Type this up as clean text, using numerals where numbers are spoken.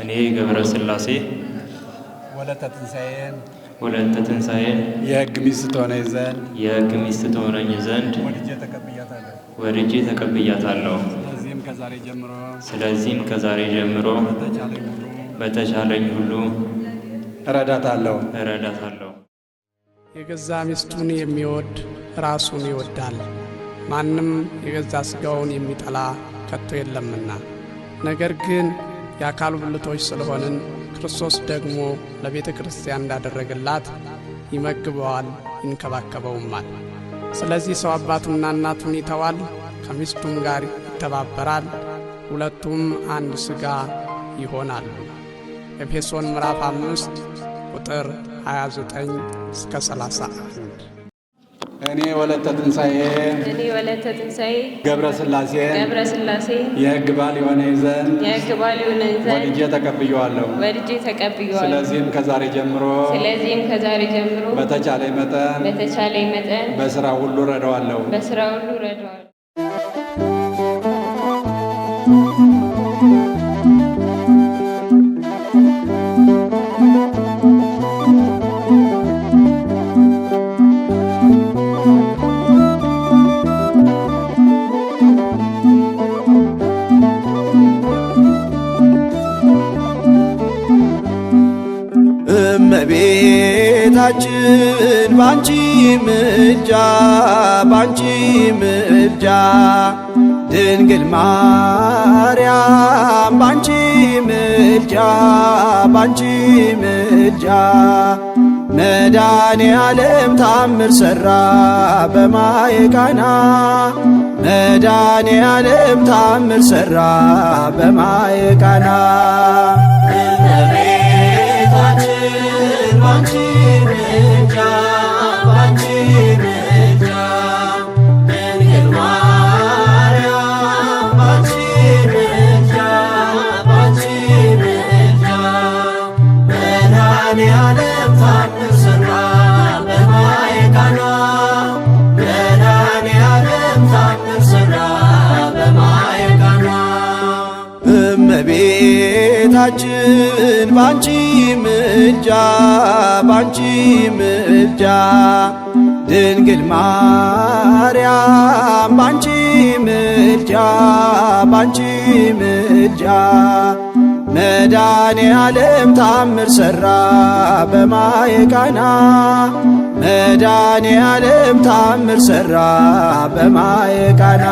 እኔ ገብረ ስላሴ ወለተ ትንሣኤን የሕግ ሚስት ትሆነኝ ዘንድ ወድጄ ተቀብያታለሁ። ስለዚህም ከዛሬ ጀምሮ በተቻለኝ ሁሉ እረዳታለሁ። የገዛ ሚስቱን የሚወድ ራሱን ይወዳል። ማንም የገዛ ሥጋውን የሚጠላ ከቶ የለምና። ነገር ግን የአካሉ ብልቶች ስለሆንን ክርስቶስ ደግሞ ለቤተ ክርስቲያን እንዳደረገላት ይመግበዋል፣ ይንከባከበውማል። ስለዚህ ሰው አባቱና እናቱን ይተዋል፣ ከሚስቱም ጋር ይተባበራል፣ ሁለቱም አንድ ሥጋ ይሆናሉ። ኤፌሶን ምዕራፍ 5 ቁጥር 29 እስከ 31። እኔ ወለተ ትንሣኤ ገብረ ስላሴ የሕግ ባል የሆነኝ ዘንድ ወድጄ ተቀብየዋለሁ። ስለዚህም ከዛሬ ጀምሮ በተቻለኝ መጠን በሥራ ሁሉ እረዳዋለሁ። እመቤታችን ባንቺ ምልጃ ድንግል ማርያም ባንቺ ምልጃ መድኃኔ ዓለም ታምር ሠራ በማየ ቃና መድኃኔ ዓለም ታምር ሠራ በማየ ቃና ባንቺ ምልጃ ድንግል ማርያም ባንቺ ምልጃ መድኃኔ ዓለም ታምር ሠራ በማየ ቃና መድኃኔ ዓለም ታምር ሠራ በማየ ቃና እመቤታችን ባንቺ ምልጃ ድንግል ማርያም ባንቺ ምልጃ መድኃኔ ዓለም ታምር ሠራ በማየ ቃና መድኃኔ ዓለም ታምር ሠራ በማየ ቃና